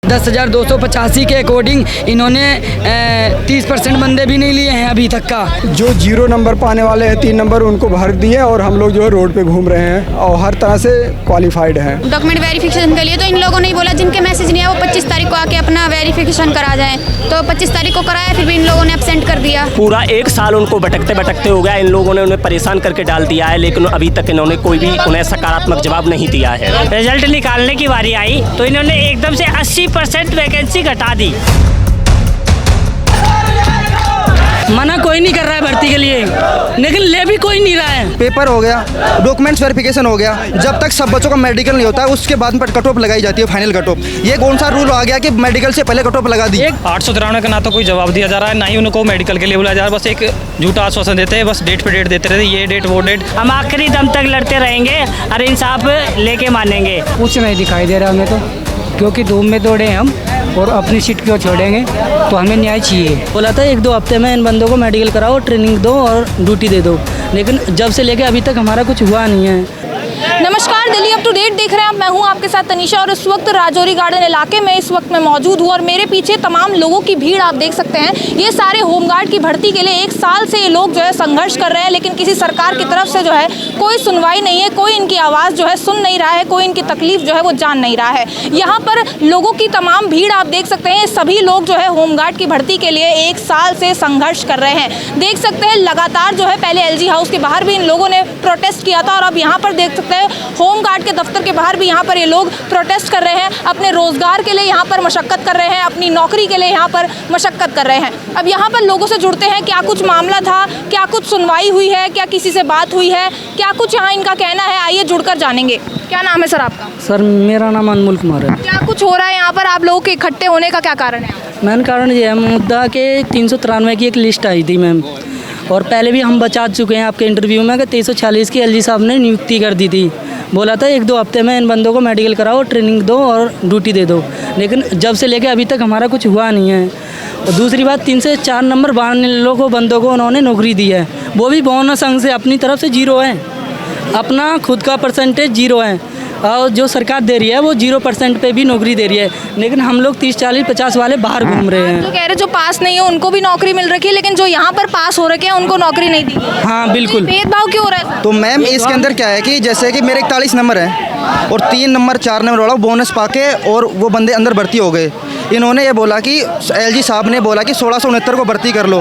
10,285 के अकॉर्डिंग इन्होंने 30% बंदे भी नहीं लिए हैं अभी तक का। जो 0 नंबर पाने वाले हैं 3 नंबर उनको भर दिए और हम लोग जो है रोड पे घूम रहे हैं और हर तरह से क्वालिफाइड हैं। डॉक्यूमेंट वेरिफिकेशन के लिए तो इन लोगों ने ही बोला जिनके मैसेज नहीं है वो 25 तारीख को आके अपना वेरिफिकेशन करा जाए, तो 25 तारीख को कराया, फिर भी इन लोगों ने एब्सेंट कर दिया। पूरा 1 साल उनको भटकते भटकते हो गया, इन लोगों ने उन्हें परेशान करके डाल दिया है, लेकिन अभी तक इन्होंने कोई भी उन्हें सकारात्मक जवाब नहीं दिया है। रिजल्ट निकालने की बारी आई तो इन्होंने एकदम से 80% वैकेंसी घटा दी। मना कोई नहीं कर रहा है भर्ती के लिए, लेकिन ले भी कोई नहीं रहा है। पेपर हो गया, डॉक्यूमेंट्स वेरिफिकेशन हो गया, जब तक सब बच्चों का मेडिकल नहीं होता है उसके बाद कट ऑफ लगाई जाती है, फाइनल कट ऑफ। ये कौन सा रूल आ गया कि मेडिकल से पहले कट ऑफ लगा दी? 893 का ना तो कोई जवाब दिया जा रहा है, ना ही उनको मेडिकल के लिए बुलाया जा रहा है। बस एक झूठा आश्वासन देते हैं, बस डेट पे डेट देते रहते, ये डेट वो डेट। हम आखिरी दम तक लड़ते रहेंगे और इंसाफ लेके मानेंगे। कुछ नहीं दिखाई दे रहा हमें तो, क्योंकि धूम में दौड़े हम और अपनी सीट क्यों छोड़ेंगे, तो हमें न्याय चाहिए। बोला था 1-2 हफ्ते में इन बंदों को मेडिकल कराओ, ट्रेनिंग दो और ड्यूटी दे दो, लेकिन जब से लेके अभी तक हमारा कुछ हुआ नहीं है। नमस्कार, दिल्ली अप टू डेट देख रहे हैं आप। मैं हूं आपके साथ तनीषा और इस वक्त राजौरी गार्डन इलाके में इस वक्त मैं मौजूद हूं और मेरे पीछे तमाम लोगों की भीड़ आप देख सकते हैं। ये सारे होमगार्ड की भर्ती के लिए 1 साल से ये लोग जो है संघर्ष कर रहे हैं, लेकिन किसी सरकार की तरफ से जो है कोई सुनवाई नहीं है, कोई इनकी आवाज़ जो है सुन नहीं रहा है, कोई इनकी तकलीफ जो है वो जान नहीं रहा है। यहाँ पर लोगों की तमाम भीड़ आप देख सकते हैं, सभी लोग जो है होमगार्ड की भर्ती के लिए 1 साल से संघर्ष कर रहे हैं। देख सकते हैं लगातार जो है पहले LG हाउस के बाहर भी इन लोगों ने प्रोटेस्ट किया था और अब यहाँ पर देख सकते हैं होमगार्ड के दफ्तर के बाहर भी यहाँ पर ये लोग प्रोटेस्ट कर रहे हैं, अपने रोजगार के लिए यहाँ पर मशक्कत कर रहे हैं, अपनी नौकरी के लिए यहाँ पर मशक्कत कर रहे हैं। अब यहाँ पर लोगों से जुड़ते हैं, क्या कुछ मामला था, क्या कुछ सुनवाई हुई है, क्या किसी से बात हुई है, क्या कुछ यहाँ इनका कहना है, आइए जुड़कर जानेंगे। क्या नाम है सर आपका? सर मेरा नाम अनमोल कुमार है। क्या कुछ हो रहा है यहाँ पर, आप लोगों के इकट्ठे होने का क्या कारण है? मैन कारण ये है मुद्दा के 393 की एक लिस्ट आई थी मैम, और पहले भी हम बचा चुके हैं आपके इंटरव्यू में कि 2346 की LG साहब ने नियुक्ति कर दी थी। बोला था 1-2 हफ्ते में इन बंदों को मेडिकल कराओ, ट्रेनिंग दो और ड्यूटी दे दो, लेकिन जब से लेके अभी तक हमारा कुछ हुआ नहीं है। और दूसरी बात 3 से 4 नंबर वाले लोगों बंदों को उन्होंने नौकरी दी है, वो भी बोनस अंक से अपनी तरफ से 0 है, अपना खुद का परसेंटेज 0 है, और जो सरकार दे रही है वो 0% पे भी नौकरी दे रही है, लेकिन हम लोग 30, 40, 50 वाले बाहर घूम रहे हैं। जो कह रहे जो पास नहीं है उनको भी नौकरी मिल रखी है, लेकिन जो यहाँ पर पास हो रखे हैं उनको नौकरी नहीं दी। हाँ बिल्कुल। भेदभाव क्यों हो रहा है? तो मैम इसके अंदर क्या है कि जैसे कि मेरे 41 नंबर है और 3 नंबर 4 नंबर वाला बोनस पाके और वो बंदे अंदर भर्ती हो गए। इन्होंने ये बोला कि LG साहब ने बोला कि 1669 को भर्ती कर लो,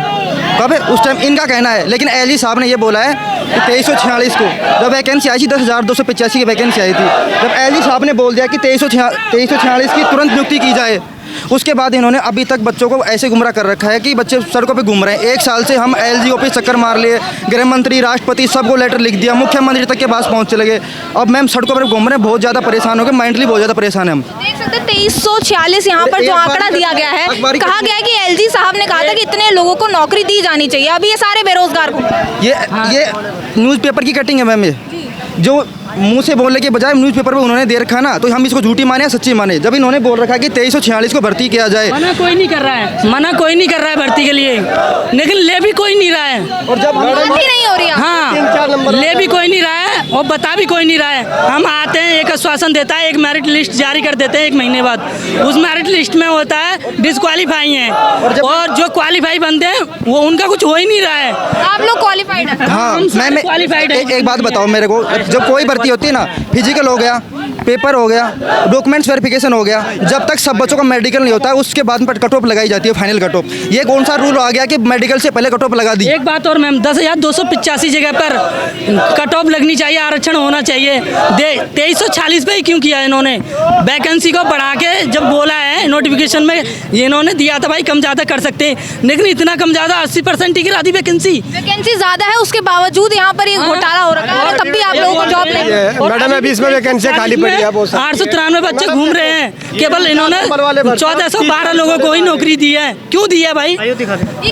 कब उस टाइम इनका कहना है, लेकिन LG साहब ने ये बोला है कि 2346 को जब वैकेंसी आई थी 10,285 की वैकेंसी आई थी, जब LG साहब ने बोल दिया कि 2346 की तुरंत नियुक्ति की जाए, उसके बाद इन्होंने अभी तक बच्चों को ऐसे गुमराह कर रखा है कि बच्चे सड़कों पे घूम रहे हैं। 1 साल से हम LG ऑफिस चक्कर मार लिए, गृह मंत्री, राष्ट्रपति सबको लेटर लिख दिया, मुख्यमंत्री तक के पास पहुँच चले गए। अब मैम सड़कों पर घूम रहे हैं, बहुत ज़्यादा परेशान हो गए, मेंटली बहुत ज़्यादा परेशान है हम। देख सकते हैं 2346 यहाँ पर जो आंकड़ा दिया गया है, कहा गया है कि LG साहब ने कहा था कि इतने लोगों को नौकरी दी जानी चाहिए, अभी ये सारे बेरोजगार को। ये न्यूज़पेपर की कटिंग है मैम, ये जो मुंह से बोलने के बजाय न्यूज़पेपर पे उन्होंने दे रखा ना, तो हम इसको झूठी माने या सच्ची माने? जब इन्होंने बोल रखा है कि 2346 को भर्ती किया जाए, मना कोई नहीं कर रहा है, मना कोई नहीं कर रहा है भर्ती के लिए, लेकिन ले भी कोई नहीं रहा है, और जब भर्ती नहीं हो रही है। हाँ ले भी कोई नहीं रहा है और बता भी कोई नहीं रहा है। हम आते हैं, एक आश्वासन देता है, एक मेरिट लिस्ट जारी कर देते हैं 1 महीने बाद, उस मेरिट लिस्ट में होता है डिसक्वालीफाई हैं, और जो क्वालिफाई बनते हैं वो उनका कुछ हो ही नहीं रहा है। आप लोग क्वालिफाइड है? हाँ मैं क्वालिफाइड है। एक बात बताओ मेरे को, जब कोई भर्ती होती है ना, फिजिकल हो गया, पेपर हो गया, डॉक्यूमेंट्स वेरिफिकेशन हो गया, जब तक सब बच्चों का मेडिकल नहीं होता है उसके बाद कट ऑफ लगाई जाती है, फाइनल कट ऑफ। ये कौन सा रूल आ गया कि मेडिकल से पहले कट ऑफ लगा दी? एक बात और मैम, 10,285 जगह पर कट ऑफ लगनी चाहिए, आरक्षण होना चाहिए। 2346 पे ही क्यों किया इन्होंने? वैकेंसी को बढ़ा के जब बोला है नोटिफिकेशन में, ये इन्होंने दिया था भाई कम ज़्यादा कर सकते हैं, लेकिन इतना कम ज़्यादा 80% ही गिरा दी वैकेंसी ज़्यादा है, उसके बावजूद यहाँ पर ये घोटाला हो रहा है, तब भी आप लोगों को जॉब नहीं। मैडम अभी इसमें वैकेंसी खाली पड़ी है, 893 बच्चे घूम रहे हैं, केवल इन्होंने 1412 लोगों को ही नौकरी दी है। क्यों दी है भाई? ये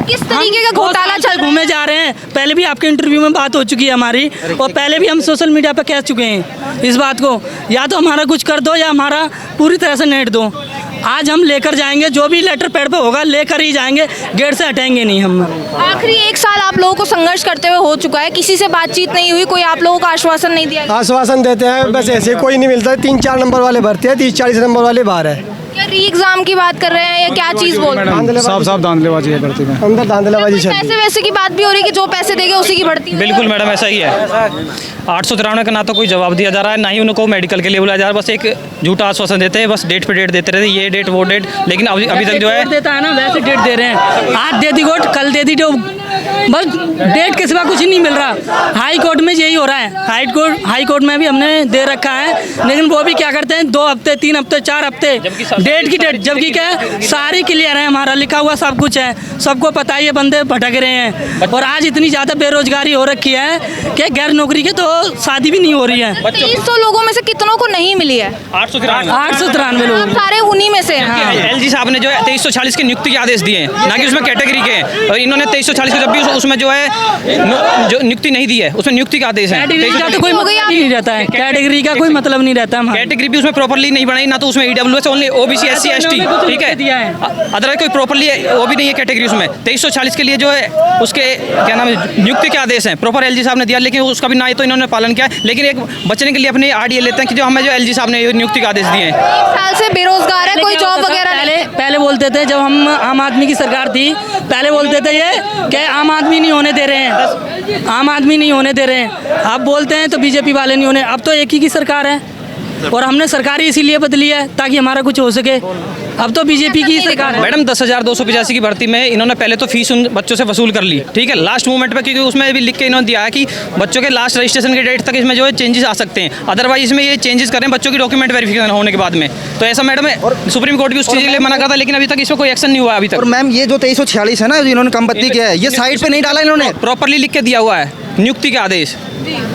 किस तरीके का घोटाला चल घूमे जा रहे हैं? पहले भी आपके इंटरव्यू में बात हो चुकी है हमारी, और पहले भी हम सोशल मीडिया पर कह चुके हैं इस बात को, या तो हमारा कुछ कर दो या हमारा पूरी तरह से नेट दो। आज हम लेकर जाएंगे, जो भी लेटर पैड पे होगा लेकर ही जाएंगे, गेट से हटेंगे नहीं हम। आखिरी 1 साल आप लोगों को संघर्ष करते हुए हो चुका है, किसी से बातचीत नहीं हुई, कोई आप लोगों को आश्वासन नहीं दिया? आश्वासन देते हैं बस, ऐसे कोई नहीं मिलता। 3-4 नंबर वाले भर्ती है, 30-40 नंबर वाले बाहर है। क्या री एग्जाम की बात कर रहे हैं या क्या चीज़ बोल रहे हैं? साफ धांधलेबाजी है भर्ती में, अंदर धांधलेबाजी चल रही पैसे वैसे की बात भी हो रही है कि जो पैसे देंगे उसी की भर्ती होगी। बिल्कुल मैडम ऐसा ही है। 893 का ना तो कोई जवाब दिया जा रहा है, ना ही उनको मेडिकल के लिए बुलाया जा रहा है। बस एक झूठा आश्वासन देते हैं, बस डेट पे डेट देते रहते, ये डेट वो डेट, लेकिन अभी तक जो है देता है ना वैसे डेट दे रहे हैं। आज दे दी कोर्ट, कल दे दी जो, बस डेट के सिवा कुछ नहीं मिल रहा। हाई कोर्ट में यही हो रहा है, हाई कोर्ट में भी हमने दे रखा है, लेकिन वो भी क्या करते हैं 2 हफ्ते 3 हफ्ते 4 हफ्ते डेट की डेट, जबकि क्या है सारी क्लियर है, हमारा लिखा हुआ सब कुछ है, सबको पता है ये बंदे भटक रहे हैं। और आज इतनी ज़्यादा बेरोजगारी हो रखी है कि गैर नौकरी के तो शादी भी नहीं हो रही है। 2300 लोगों में से कितनों को नहीं मिली है? 893 लोग, आप सारे उन्हीं में से हैं। एलजी साहब ने जो है 2340 के नियुक्ति के आदेश दिए हैं, ना कि उसमें कैटेगरी के हैं। और इन्होंने 2340 के जब भी उसमें जो है जो नियुक्ति नहीं दी है, उसमें नियुक्ति का आदेश है। कैटेगरी का तो कोई मतलब ही नहीं रहता है, कैटेगरी का कोई मतलब नहीं रहता है। कैटेगरी भी उसमें प्रॉपर्ली नहीं बनाई, ना तो उसमें EWS, only OBC SC ST, ठीक है। अदरवाइज कोई प्रॉपर्ली वो भी नहीं है कैटेगरी उसमें। 2340 के लिए जो है उसके क्या नाम है नियुक्ति के आदेश हैं, प्रॉपर एलजी साहब ने दिया, लेकिन उसका भी ना ही तो इन्होंने पालन किया। लेकिन एक बचने के लिए अपने आरडीए लेते हैं कि जो हमें जो एलजी साहब ने नियुक्ति का आदेश दिए हैं। 1 साल से बेरोजगार है, कोई जॉब वगैरह नहीं। पहले बोलते थे जब हम आम आदमी की सरकार थी, पहले बोलते थे ये कि आम आदमी नहीं होने दे रहे हैं, आम आदमी नहीं होने दे रहे हैं। अब बोलते हैं तो बीजेपी वाले नहीं होने। अब तो एक ही की सरकार है और हमने सरकार ही इसीलिए बदली है ताकि हमारा कुछ हो सके। अब तो बीजेपी की सरकार है। मैडम 10,285 की भर्ती में इन्होंने पहले तो फीस उन बच्चों से वसूल कर ली, ठीक है, लास्ट मोमेंट पे, क्योंकि उसमें भी लिख के इन्होंने दिया है कि बच्चों के लास्ट रजिस्ट्रेशन के डेट तक इसमें जो है चेंजेस आ सकते हैं। अदरवाइज इसमें ये चेंजेस करें बच्चों की डॉक्यूमेंट वेरिफिकेशन होने के बाद में। तो ऐसा मैडम सुप्रीम कोर्ट भी उस चीज़ के लिए मना करता, लेकिन अभी तक इसमें कोई एक्शन नहीं हुआ अभी तक। और मैम ये जो 2346 है ना, जो इन्होंने कम बत्ती किया है, ये साइड पे नहीं डाला इन्होंने, प्रॉपरली लिख के दिया हुआ है नियुक्ति का आदेश।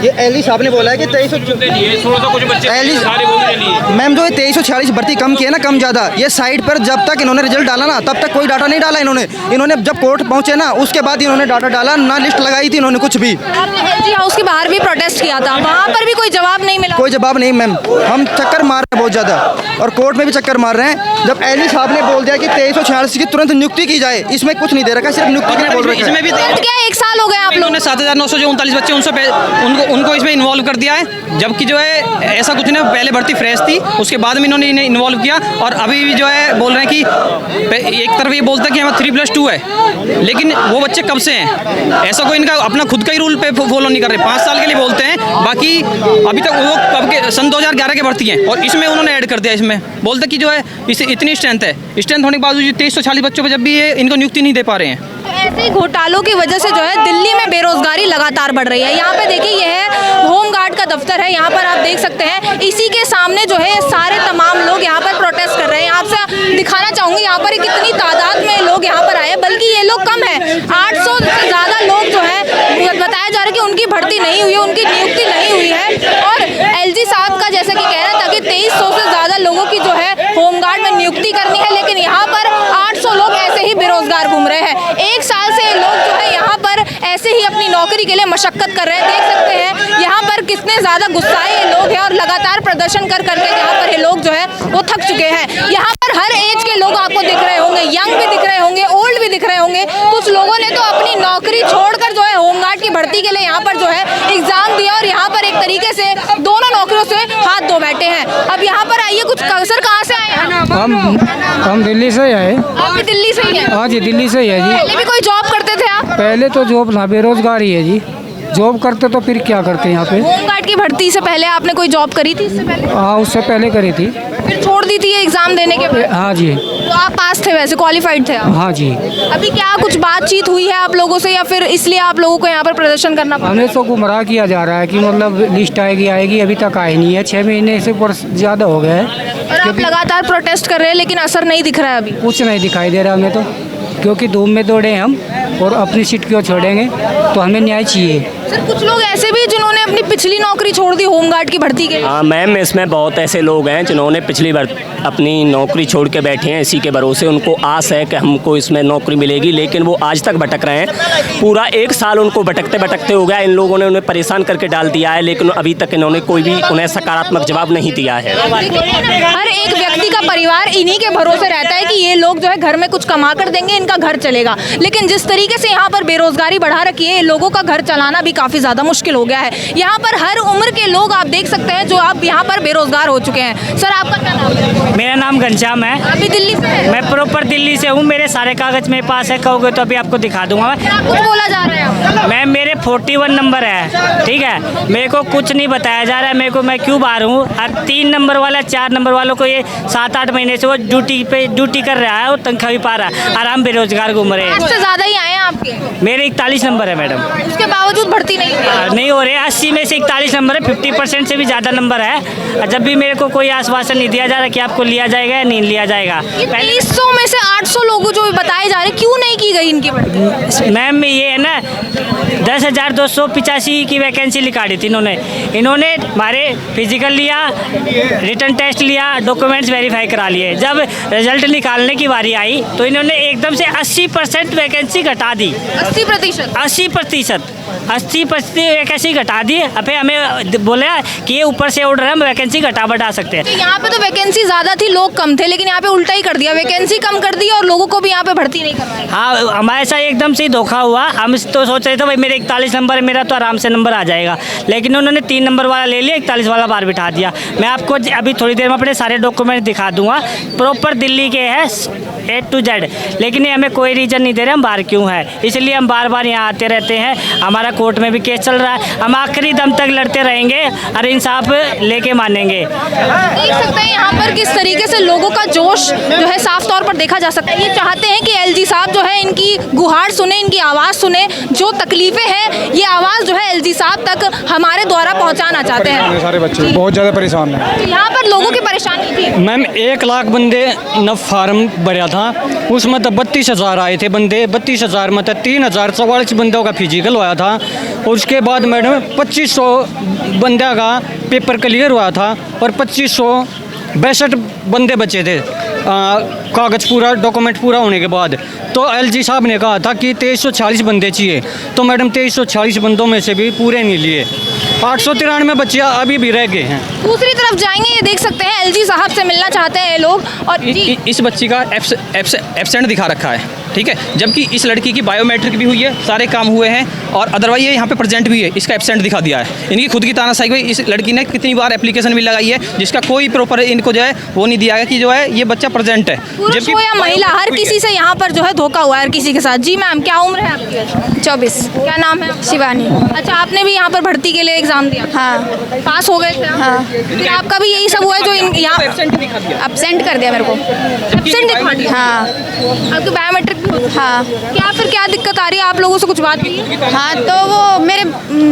ये एलजी साहब ने बोला है कि 2346 मैम जो 2346 भर्ती कम की है ना, कम ज़्यादा, ये साइड पर जब तक इन्होंने रिजल्ट डाला ना तब तक कोई डाटा नहीं डाला इन्होंने जब कोर्ट पहुंचे ना उसके बाद इन्होंने डाटा डाला, ना लिस्ट लगाई थी इन्होंने कुछ भी। आपने एलजी हाउस के बाहर भी प्रोटेस्ट किया था, वहाँ पर भी कोई जवाब नहीं मिला? कोई जवाब नहीं मैम, हम चक्कर मार रहे हैं बहुत ज़्यादा और कोर्ट में भी चक्कर मार रहे हैं। जब एलजी साहब ने बोल दिया कि 2346 की तुरंत नियुक्ति की जाए, इसमें कुछ नहीं दे रखा, सिर्फ नियुक्ति के लिए बोल रहे हैं। इसमें भी क्या 1 साल हो गए आप लोगों ने? 7,939 बच्चे उनको इसमें इन्वॉल्व कर दिया है, जबकि जो है ऐसा कुछ नहीं, पहले भर्ती फ्रेश थी, उसके बाद में इन्होंने इन्हें इन्वॉल्व किया। और अभी भी जो है बोल रहे हैं कि एक तरफ ये बोलता है कि हमारा 3+2 है, लेकिन वो बच्चे कब से हैं? ऐसा कोई इनका अपना खुद का ही रूल पे फॉलो नहीं कर रहे। 5 साल के लिए बोलते हैं, बाकी अभी तक वो कब के सन 2011 के भर्ती हैं और इसमें उन्होंने ऐड कर दिया। इसमें बोलते कि जो है इसे इतनी स्ट्रेंथ है, स्ट्रेंथ होने के बावजूद 2340 बच्चों पर जब भी ये इनको नियुक्ति नहीं दे पा रहे हैं। ऐसे ही घोटालों की वजह से जो है दिल्ली में बेरोजगारी लगातार बढ़ रही है। यहाँ पे देखिए ये है होमगार्ड का दफ्तर है, यहाँ पर आप देख सकते हैं, इसी के सामने जो है सारे तमाम लोग यहाँ पर प्रोटेस्ट कर रहे हैं। आपसे दिखाना चाहूँगी यहाँ पर कितनी तादाद में लोग यहाँ पर आए, बल्कि ये लोग कम है, 800 से ज़्यादा लोग जो है बताया जा रहा है कि उनकी भर्ती नहीं हुई है, उनकी नियुक्ति नहीं हुई है। और एलजी साहब का जैसा कि कह रहा था कि 2300 से ज़्यादा लोगों की जो है होमगार्ड में नियुक्ति करनी है, लेकिन यहाँ पर 800 लोग ऐसे ही बेरोजगार घूम रहे हैं। 1 साल से लोग जो है यहाँ पर ऐसे ही अपनी नौकरी के लिए मशक्कत कर रहे हैं। देख सकते हैं यहाँ पर कितने ज़्यादा गुस्साए ये लोग हैं और लगातार प्रदर्शन कर करके यहाँ पर ये लोग जो है वो थक चुके हैं। यहाँ पर हर एज के लोग आपको दिख रहे होंगे, यंग भी दिख रहे होंगे, ओल्ड भी दिख रहे होंगे। कुछ लोगों ने तो अपनी नौकरी छोड़कर जो है होमगार्ड की भर्ती के लिए यहाँ पर जो है एग्जाम दिया और यहाँ पर एक तरीके से दोनों नौकरियों से हाथ धो बैठे हैं। अब यहाँ पर आइए, कुछ सर कहाँ से आए हैं? हम दिल्ली से ही आए। आप भी दिल्ली से ही हैं? हाँ जी, दिल्ली से ही है जी। पहले भी कोई जॉब करते थे आप? पहले तो जॉब ना, बेरोजगारी है जी। जॉब करते तो फिर क्या करते हैं यहाँ पे? होमगार्ड की भर्ती से पहले आपने कोई जॉब करी थी इससे पहले? हाँ, उससे पहले करी थी। फिर छोड़ दी थी ये एग्जाम देने के बाद? हाँ जी। तो आप पास थे, वैसे क्वालिफाइड थे आप? हाँ जी। अभी क्या कुछ बातचीत हुई है आप लोगों से या फिर इसलिए आप लोगों को यहाँ पर प्रदर्शन करना पड़ा? हमें तो गुमराह किया जा रहा है कि मतलब लिस्ट आएगी, अभी तक आई नहीं है। 6 महीने से ऊपर ज़्यादा हो गए हैं और आप लगातार प्रोटेस्ट कर रहे हैं, लेकिन असर नहीं दिख रहा है अभी? कुछ नहीं दिखाई दे रहा हमें तो, क्योंकि धूम में दौड़े हम और अपनी सीट क्यों छोड़ेंगे, तो हमें न्याय चाहिए। सर कुछ लोग ऐसे भी जिन्होंने अपनी पिछली नौकरी छोड़ दी होमगार्ड की भर्ती के लिए? हाँ मैम, इसमें बहुत ऐसे लोग हैं जिन्होंने पिछली बार अपनी नौकरी छोड़ के बैठे हैं, इसी के भरोसे उनको आस है कि हमको इसमें नौकरी मिलेगी, लेकिन वो आज तक भटक रहे हैं। पूरा 1 साल उनको भटकते भटकते हो गया। इन लोगों ने उन्हें परेशान करके डाल दिया है, लेकिन अभी तक इन्होंने कोई भी उन्हें सकारात्मक जवाब नहीं दिया है। हर एक व्यक्ति का परिवार इन्हीं के भरोसे रहता है कि ये लोग जो है घर में कुछ कमा कर देंगे, इनका घर चलेगा। लेकिन जिस तरीके से यहाँ पर बेरोजगारी बढ़ा रखी है, लोगों का घर चलाना भी काफ़ी ज़्यादा मुश्किल हो गया है। यहाँ पर हर उम्र के लोग आप देख सकते हैं जो आप यहाँ पर बेरोजगार हो चुके हैं। सर आपका क्या नाम है? मेरा नाम घनश्याम है। आप भी दिल्ली से हैं? मैं प्रॉपर दिल्ली से हूँ। मेरे सारे कागज़ मेरे पास है, कहोगे तो अभी आपको दिखा दूंगा मैं। क्या कुछ बोला जा रहा है? मैं मेरे 41 नंबर है, ठीक है। मेरे को कुछ नहीं बताया जा रहा है, मेरे को मैं क्यों बाहर हूँ। और 3 नंबर वाला 4 नंबर वालों को ये 7-8 महीने से वो ड्यूटी कर रहा है, वो तनख्वाह भी पा रहा है और हम बेरोजगार घूम रहे हैं। आपसे ज़्यादा ही आए हैं आपके? मेरे 41 नंबर है मैडम। उसके बावजूद भर्ती नहीं हुई? नहीं हो रहे। 80 में से 41 नंबर है, 50% से भी ज़्यादा नंबर है। जब भी मेरे को कोई आश्वासन नहीं दिया जा रहा कि आपको लिया जाएगा या नहीं लिया जाएगा। 300 में से 800 लोगों जो बताए जा रहे, क्यों नहीं की गई इनकी भर्ती? मैम ये है ना 10,285 की वैकेंसी निकाली थी इन्होंने हमारे फिजिकल लिया, रिटर्न टेस्ट लिया, डॉक्यूमेंट्स वेरीफाई करा लिए। जब रिजल्ट निकालने की बारी आई तो इन्होंने एकदम से 80% वैकेंसी घटा दी। 80% वैकेंसी घटा दी। फिर हमें बोला कि ये ऊपर से ऑर्डर है, हम वैकेंसी घटा बढ़ा सकते हैं। तो यहाँ पे तो वैकेंसी ज़्यादा थी, लोग कम थे, लेकिन यहाँ पे उल्टा ही कर दिया, वैकेंसी कम कर दी और लोगों को भी यहाँ पे भर्ती नहीं करवाई। हाँ, हमारे साथ एकदम से ही धोखा हुआ। हम तो सोच रहे थे भाई मेरे 41 नंबर है, मेरा तो आराम से नंबर आ जाएगा, लेकिन उन्होंने 3 नंबर वाला ले लिया, 41 वाला बाहर बिठा दिया। मैं आपको अभी थोड़ी देर में अपने सारे डॉक्यूमेंट दिखा दूंगा। प्रॉपर दिल्ली के हैं A to Z, लेकिन ये हमें कोई रीज़न नहीं दे रहे हम बाहर क्यों है। इसलिए हम बार बार यहाँ आते रहते हैं। हमारा कोर्ट में भी केस चल रहा है, हम आखिरी दम तक लड़ते रहेंगे और इंसाफ लेके मानेंगे। देख सकते हैं यहाँ पर किस तरीके से लोगों का जोश जो है साफ तौर पर देखा जा सकता है। ये चाहते हैं कि एलजी साहब जो है इनकी गुहार सुने, इनकी आवाज़ सुने, जो तकलीफें हैं ये आवाज़ जो है एलजी साहब तक हमारे द्वारा पहुँचाना चाहते हैं। सारे बच्चे बहुत ज़्यादा परेशान हैं। तो यहाँ पर लोगों की परेशानी थी। मैम 1 लाख बंदे न फार्म भरा था, उसमें तो 32,000 आए थे बंदे। 32,000 में तो 3,044 बंदों का फिजिकल हुआ था और उसके बाद मैडम 2500 बंदे का पेपर क्लियर हुआ था और 2562 बंदे बचे थे कागज़ पूरा डॉक्यूमेंट पूरा होने के बाद। तो एलजी साहब ने कहा था कि 2340 बंदे चाहिए, तो मैडम 2340 बंदों में से भी पूरे नहीं लिए। 893 बच्चे अभी भी रह गए हैं। दूसरी तरफ जाएंगे, ये देख सकते हैं एलजी साहब से मिलना चाहते हैं ये लोग। और इस बच्ची का एब्सेंट दिखा रखा है, ठीक है, जबकि इस लड़की की बायोमेट्रिक भी हुई है, सारे काम हुए हैं और अदरवाइज ये यहाँ पे प्रेजेंट भी है, इसका एब्सेंट दिखा दिया है। इनकी खुद की तानाशाही हुई। इस लड़की ने कितनी बार एप्लीकेशन भी लगाई है जिसका कोई प्रॉपर इनको जो है वो नहीं दिया गया कि जो है ये बच्चा प्रेजेंट है। पुरुष हो या महिला, हर किसी से यहाँ पर जो है धोखा हुआ है हर किसी के साथ। जी मैम, क्या उम्र है आपकी? 24। क्या नाम है? शिवानी। अच्छा, आपने भी यहाँ पर भर्ती के लिए एग्जाम दिया? हाँ। पास हो गए थे? हाँ। फिर आपका भी यही सब हुआ है जो यहाँ एब्सेंट कर दिया मेरे को। एब्सेंट दिखा दिया? हाँ। आपकी बायोमेट्रिक भी होती है? हाँ। क्या फिर क्या दिक्कत आ रही है? आप लोगों से कुछ बात की है? हाँ, तो वो मेरे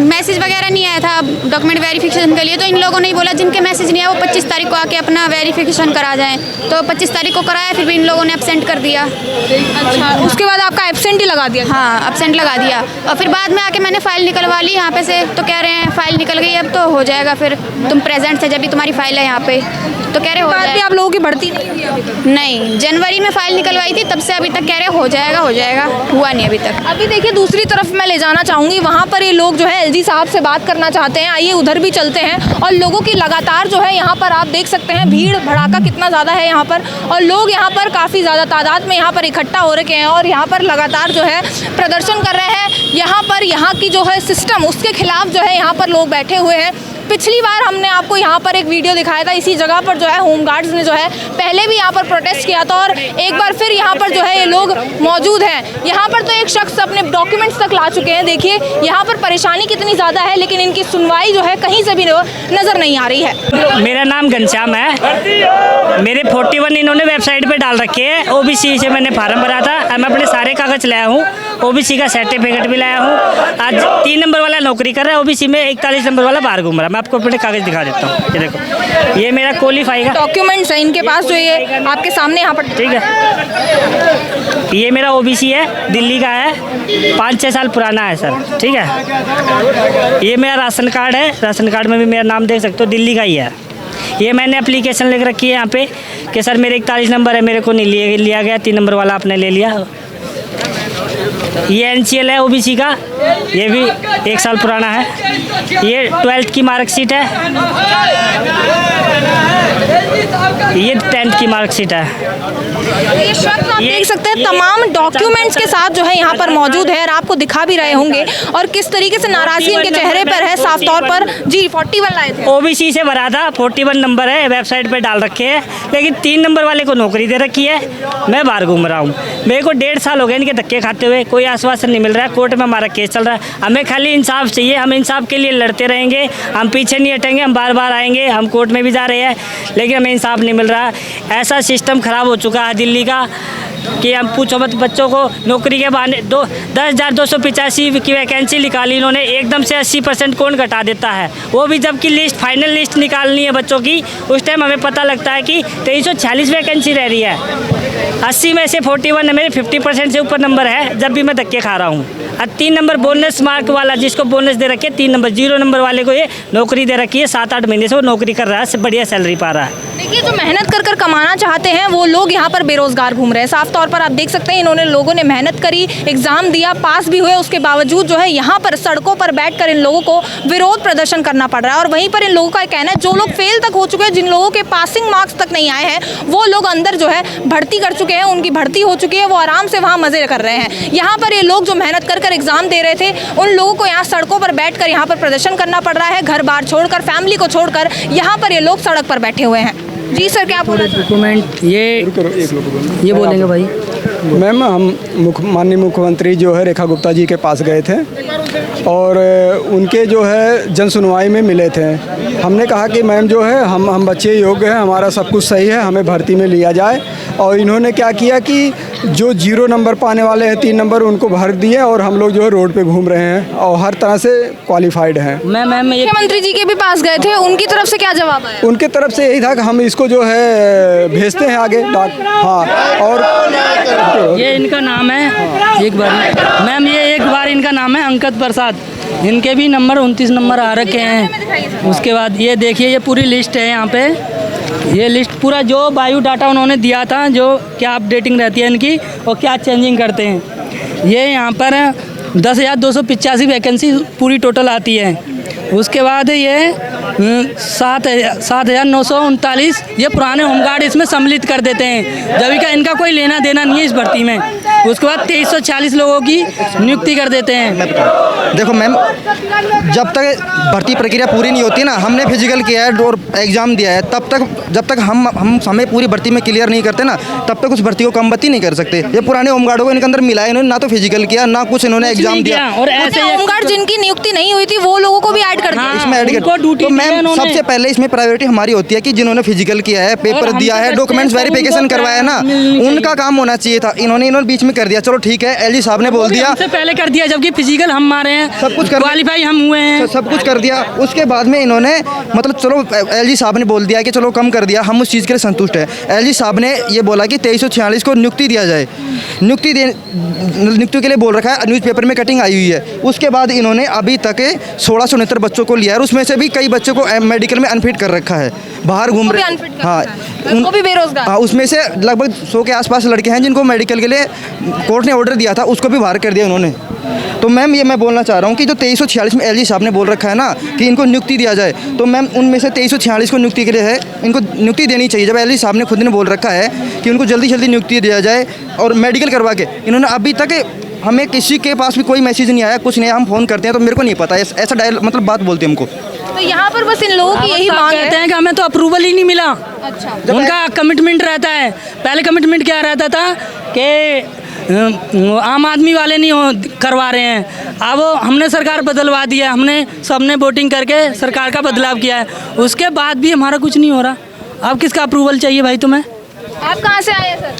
मैसेज वगैरह नहीं आया था डॉक्यूमेंट वेरिफिकेशन के लिए, तो इन लोगों ने बोला जिनके मैसेज नहीं आया वो 25 तारीख को आके अपना वेरिफिकेशन करा जाएं। तो 25 तारीख को कराया, फिर भी इन लोगों ने एब्सेंट कर दिया। अच्छा, उसके बाद आपका एब्सेंट ही लगा दिया? हाँ, एब्सेंट लगा दिया और फिर बाद में आके मैंने फ़ाइल निकलवा ली यहाँ पे से, तो कह रहे हैं फ़ाइल निकल गई अब तो हो जाएगा, फिर तुम प्रेजेंट थे जब भी तुम्हारी फ़ाइल है यहाँ पे, तो कह रहे हो बाद भी आप लोगों की भर्ती नहीं हुई अभी तक? नहीं, जनवरी में फ़ाइल निकलवाई थी, तब से अभी तक कह रहे हो जाएगा, हुआ नहीं अभी तक। अभी देखिए दूसरी तरफ मैं ले जाना चाहूँगी, वहाँ पर ये लोग जो है एलजी साहब से बात करना चाहते हैं। आइए उधर भी चलते हैं। और लोगों की लगातार जो है यहाँ पर आप देख सकते हैं भीड़ भड़ाका कितना ज़्यादा है यहाँ पर, और लोग यहाँ पर काफ़ी ज़्यादा तादाद में यहाँ पर इकट्ठा हो रखे हैं और यहाँ पर लगातार जो है प्रदर्शन कर रहे हैं। यहाँ पर यहाँ की जो है सिस्टम उसके खिलाफ जो है यहाँ पर लोग बैठे हुए हैं। पिछली बार हमने आपको यहाँ पर एक वीडियो दिखाया था, इसी जगह पर जो है होमगार्ड्स ने जो है पहले भी यहाँ पर प्रोटेस्ट किया था और एक बार फिर यहाँ पर जो है ये लोग मौजूद हैं। यहाँ पर तो एक शख्स अपने डॉक्यूमेंट्स तक ला चुके हैं। देखिए यहाँ पर परेशानी कितनी ज़्यादा है, लेकिन इनकी सुनवाई जो है कहीं से भी नज़र नहीं आ रही है। मेरा नाम घनश्याम है। मेरे 41 इन्होंने वेबसाइट पे डाल रखे हैं। ओबीसी से मैंने फार्म भरा था, मैं अपने सारे कागज़ लाया हूँ, ओबीसी का सर्टिफिकेट भी लाया हूँ। आज 3 नंबर वाला नौकरी कर रहा है, ओबीसी में 41 नंबर वाला बाहर घूम रहा है। मैं आपको अपने कागज़ दिखा देता हूँ, ये देखो, ये मेरा क्वालिफाई का डॉक्यूमेंट्स है इनके पास जो ये आपके सामने यहाँ पर, ठीक है। ये मेरा ओबीसी है, दिल्ली का है, 5-6 साल पुराना है सर, ठीक है। ये मेरा राशन कार्ड है, राशन कार्ड में भी मेरा नाम देख सकते हो, दिल्ली का ही है। ये मैंने एप्लीकेशन लिख रखी है यहाँ पे कि सर मेरे 41 नंबर है, मेरे को नहीं लिया गया, 3 नंबर वाला आपने ले लिया। ये NCL है ओबीसी का, ये भी 1 साल पुराना है। ये 12th की मार्कशीट है। ये 10th की मार्कशीट है। ये शख्स आप देख सकते हैं तमाम डॉक्यूमेंट्स के साथ जो है यहाँ पर मौजूद है और आपको दिखा भी रहे होंगे और किस तरीके से नाराजगी इनके चेहरे पर है साफ तौर पर। जी 41 लाए थे, ओबीसी से भरा था, 41 नंबर है, वेबसाइट पे डाल रखे हैं, लेकिन 3 नंबर वाले को नौकरी दे रखी है। मैं बाहर घूम रहा हूँ, मेरे को 1.5 साल हो गए इनके धक्के खाते हुए, कोई आश्वासन नहीं मिल रहा है। कोर्ट में हमारा केस चल रहा है, हमें खाली इंसाफ चाहिए, हम इंसाफ के लिए लड़ते रहेंगे, हम पीछे नहीं हटेंगे, हम बार बार आएंगे, हम कोर्ट में भी जा रहे हैं, लेकिन हमें इंसाफ नहीं मिल रहा। ऐसा सिस्टम ख़राब हो चुका है दिल्ली का कि हम पूछो मत। बच्चों को नौकरी के बहाने 10,285 की वैकेंसी निकाली इन्होंने, एकदम से 80% कौन घटा देता है, वो भी जबकि लिस्ट फाइनल लिस्ट निकालनी है बच्चों की, उस टाइम हमें पता लगता है कि 2346 वैकेंसी रह रही है। 80 में से 41 है, मेरे 50% से ऊपर नंबर है, जब भी मैं धक्के खा रहा हूँ। और 3 नंबर बोनस मार्क वाला, जिसको बोनस दे रखी है, 3 नंबर 0 नंबर वाले को ये नौकरी दे रखी है। 7-8 महीने से वो नौकरी कर रहा है, बढ़िया सैलरी पा रहा है। देखिए जो मेहनत कर कमाना चाहते हैं वो लोग यहाँ पर बेरोजगार घूम रहे हैं। साफ तौर पर आप देख सकते हैं इन्होंने लोगों ने मेहनत करी, एग्जाम दिया, पास भी हुए, उसके बावजूद जो है यहाँ पर सड़कों पर बैठकर इन लोगों को विरोध प्रदर्शन करना पड़ रहा है। और वहीं पर इन लोगों का कहना है जो लोग फेल तक हो चुके हैं, जिन लोगों के पासिंग मार्क्स तक नहीं आए हैं, वो लोग अंदर जो है भर्ती कर चुके हैं, उनकी भर्ती हो चुकी है, वो आराम से वहाँ मजे कर रहे हैं। यहाँ पर ये लोग जो मेहनत कर एग्जाम दे रहे थे, उन लोगों को यहाँ सड़कों पर बैठकर यहाँ पर प्रदर्शन करना पड़ रहा है, घर बार छोड़कर, फैमिली को छोड़कर यहाँ पर ये लोग सड़क पर बैठे हुए हैं। जी सर, क्या बोल रहे हैं? डॉक्यूमेंट ये बोलेंगे भाई। मैम हम माननीय मुख्यमंत्री जो है रेखा गुप्ता जी के पास गए थे और उनके जो है जन सुनवाई में मिले थे। हमने कहा कि मैम जो है हम बच्चे योग्य हैं, हमारा सब कुछ सही है, हमें भर्ती में लिया जाए। और इन्होंने क्या किया कि जो 0 नंबर पाने वाले हैं 3 नंबर उनको भर दिए और हम लोग जो है रोड पे घूम रहे हैं और हर तरह से क्वालिफाइड हैं। मैम मुख्यमंत्री जी के भी पास गए थे, उनकी तरफ से क्या जवाब आया? उनके तरफ से यही था कि हम इसको जो है भेजते हैं आगे हाँ। और ये इनका नाम है, एक बार मैम, ये एक बार इनका नाम है अंकित प्रसाद, इनके भी नंबर 29 नंबर आ रखे हैं। उसके बाद ये देखिए, ये पूरी लिस्ट है यहाँ पे, ये लिस्ट पूरा जो बायो डाटा उन्होंने दिया था, जो क्या अपडेटिंग रहती है इनकी और क्या चेंजिंग करते हैं। ये यहाँ पर 10,285 वैकेंसी पूरी टोटल आती है। उसके बाद ये 7,939 ये पुराने होमगार्ड इसमें सम्मिलित कर देते हैं, जब का इनका कोई लेना देना नहीं है इस भर्ती में। उसके बाद 2340 लोगों की नियुक्ति कर देते हैं। देखो मैम, जब तक भर्ती प्रक्रिया पूरी नहीं होती ना, हमने फिजिकल किया है और एग्ज़ाम दिया है, तब तक जब तक हम हमें पूरी भर्ती में क्लियर नहीं करते ना, तब तक उस भर्ती को कम भर्ती नहीं कर सकते। ये पुराने होमगार्डों को इनके अंदर मिलाया, इन्होंने ना तो फिजिकल किया ना कुछ इन्होंने एग्जाम दिया। और ऐसे होमगार्ड जिनकी नियुक्ति नहीं हुई थी वो लोगों को भी ऐड कर दिया इसमें ऐड कर। तो मैम सबसे पहले इसमें प्रायोरिटी हमारी होती है कि जिन्होंने फिजिकल किया है, पेपर दिया है, डॉक्यूमेंट्स वेरिफिकेशन करवाया ना, उनका काम होना चाहिए था। इन्होंने बीच में कर दिया। चलो ठीक है, एलजी साहब ने बोल दिया सबसे पहले कर दिया, जबकि फिजिकल हम मारे हैं, सब कुछ क्वालीफाई हम हुए हैं, सब कुछ कर दिया। उसके बाद में इन्होंने मतलब चलो एलजी साहब ने बोल दिया कि चलो कम कर दिया, हम उस चीज़ के लिए संतुष्ट है। एलजी साहब ने ये बोला कि 2346 को नियुक्ति दिया जाए, नियुक्ति के लिए बोल रखा है, न्यूज़पेपर में कटिंग आई हुई है। उसके बाद इन्होंने अभी तक 1669 बच्चों को लिया है, उसमें से भी कई बच्चों को मेडिकल में अनफिट कर रखा है, बाहर घूम रहे हैं। हाँ, वो भी बेरोजगार। हाँ, उसमें से लगभग 100 के आसपास लड़के हैं जिनको मेडिकल के लिए कोर्ट ने ऑर्डर दिया था, उसको भी बाहर कर दिया उन्होंने। तो मैम ये मैं बोलना चाह रहा हूँ कि जो 2346 में एलजी साहब ने बोल रखा है ना कि इनको नियुक्ति दिया जाए, तो मैम उनमें से 2346 को नियुक्ति के लिए है, इनको नियुक्ति देनी चाहिए। जब एलजी साहब ने खुद ने बोल रखा है कि उनको जल्दी जल्दी नियुक्ति दिया जाए और मेडिकल करवा के, इन्होंने अभी तक हमें किसी के पास भी कोई मैसेज नहीं आया, कुछ नहीं। हम फ़ोन करते हैं तो मेरे को नहीं पता, ऐसा मतलब बात बोलते हैं हमको। तो यहाँ पर बस इन लोगों की यही मांग कहते हैं कि हमें तो अप्रूवल ही नहीं मिला। अच्छा, उनका कमिटमेंट रहता है, पहले कमिटमेंट क्या रहता था कि आम आदमी वाले नहीं करवा रहे हैं, अब हमने सरकार बदलवा दिया, हमने सबने वोटिंग करके सरकार का बदलाव किया है, उसके बाद भी हमारा कुछ नहीं हो रहा। अब किसका अप्रूवल चाहिए भाई तुम्हें? आप कहाँ से आए हैं सर?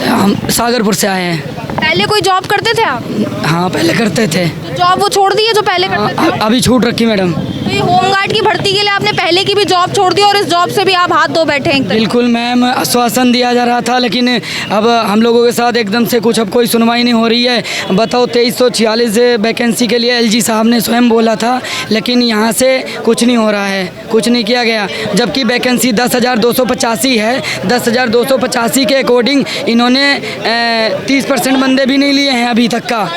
हम सागरपुर से आए हैं। पहले कोई जॉब करते थे आप? हाँ, पहले करते थे। तो जॉब वो छोड़ दी है जो पहले करते थे? अभी छूट रखी मैडम। तो ये होमगार्ड की भर्ती के लिए आपने पहले की भी जॉब छोड़ दी और इस जॉब से भी आप हाथ धो बैठे हैं? बिल्कुल मैम, आश्वासन दिया जा रहा था, लेकिन अब हम लोगों के साथ एकदम से कुछ अब कोई सुनवाई नहीं हो रही है। बताओ, 2346 वैकेंसी के लिए एलजी साहब ने स्वयं बोला था, लेकिन यहाँ से कुछ नहीं हो रहा है, कुछ नहीं किया गया। जबकि वैकेंसी 10,285 है, 10,285 के अकॉर्डिंग इन्होंने 30% बंदे भी नहीं लिए हैं अभी तक का।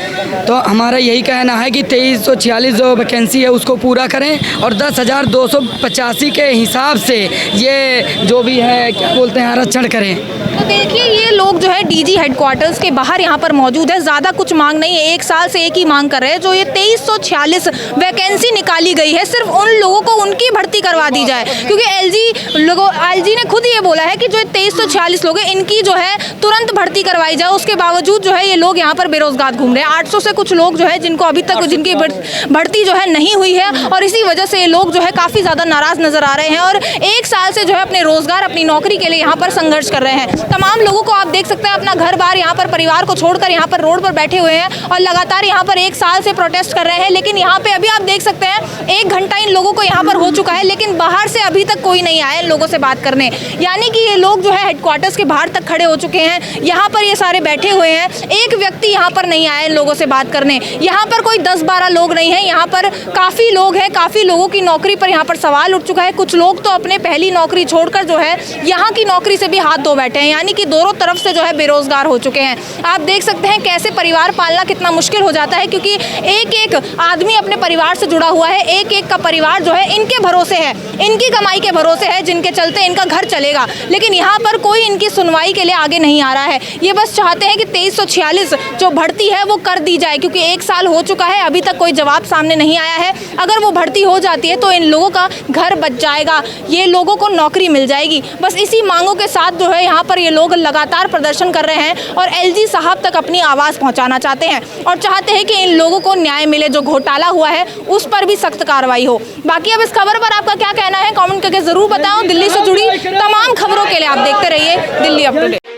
तो हमारा यही कहना है कि 2346 जो वैकेंसी है उसको पूरा करें हैं और 10,285 के हिसाब से ये जो भी है क्या बोलते हैं आरक्षण करें। तो देखिए ये लोग जो है डीजी हेडक्वार्टर्स के बाहर यहाँ पर मौजूद है। ज़्यादा कुछ मांग नहीं है, एक साल से एक ही मांग कर रहे हैं, जो ये 2346 वैकेंसी निकाली गई है सिर्फ उन लोगों को उनकी भर्ती करवा दी जाए, क्योंकि एलजी ने खुद ये बोला है कि जो 2346 लोग हैं इनकी जो है तुरंत भर्ती करवाई जाए। उसके बावजूद जो है ये लोग यहाँ पर बेरोजगार घूम रहे हैं। 800 से कुछ लोग जो है जिनको अभी तक जिनकी भर्ती जो है नहीं हुई है और इसी वजह से ये लोग जो है काफ़ी ज़्यादा नाराज़ नज़र आ रहे हैं और एक साल से जो है अपने रोजगार अपनी नौकरी के लिए यहाँ पर संघर्ष कर रहे हैं। तमाम लोगों को आप देख सकते हैं अपना घर बार यहाँ पर परिवार को छोड़कर यहाँ पर रोड पर बैठे हुए हैं और लगातार यहाँ पर एक साल से प्रोटेस्ट कर रहे हैं। लेकिन यहाँ पे अभी आप देख सकते हैं 1 घंटा इन लोगों को यहाँ पर हो चुका है, लेकिन बाहर से अभी तक कोई नहीं आया इन लोगों से बात करने। यानी कि ये लोग जो है हेडक्वार्टर्स के बाहर तक खड़े हो चुके हैं, यहाँ पर ये सारे बैठे हुए हैं, एक व्यक्ति यहाँ पर नहीं आया इन लोगों से बात करने। यहाँ पर कोई 10-12 लोग नहीं है, यहाँ पर काफ़ी लोग हैं, काफ़ी लोगों की नौकरी पर यहाँ पर सवाल उठ चुका है। कुछ लोग तो अपने पहली नौकरी छोड़कर जो है यहाँ की नौकरी से भी हाथ धो बैठे हैं, यानी कि दोनों तरफ से जो है बेरोजगार हो चुके हैं। आप देख सकते हैं कैसे परिवार पालना कितना मुश्किल हो जाता है, क्योंकि एक एक आदमी अपने परिवार से जुड़ा हुआ है, एक एक का परिवार जो है इनके भरोसे है, इनकी कमाई के भरोसे है, जिनके चलते इनका घर चलेगा। लेकिन यहाँ पर कोई इनकी सुनवाई के लिए आगे नहीं आ रहा है। ये बस चाहते हैं कि 2346 जो भर्ती है वो कर दी जाए, क्योंकि 1 साल हो चुका है, अभी तक कोई जवाब सामने नहीं आया है। अगर वो भर्ती हो जाती है तो इन लोगों का घर बच जाएगा, ये लोगों को नौकरी मिल जाएगी। बस इसी मांगों के साथ जो है यहाँ पर ये लोग लगातार प्रदर्शन कर रहे हैं और एलजी साहब तक अपनी आवाज़ पहुँचाना चाहते हैं और चाहते हैं कि इन लोगों को न्याय मिले, जो घोटाला हुआ है उस पर भी सख्त कार्रवाई हो। बाकी अब इस खबर पर आपका क्या कहना है कमेंट करके ज़रूर बताओ। दिल्ली से जुड़ी तमाम खबरों के लिए आप देखते रहिए दिल्ली अपडेट।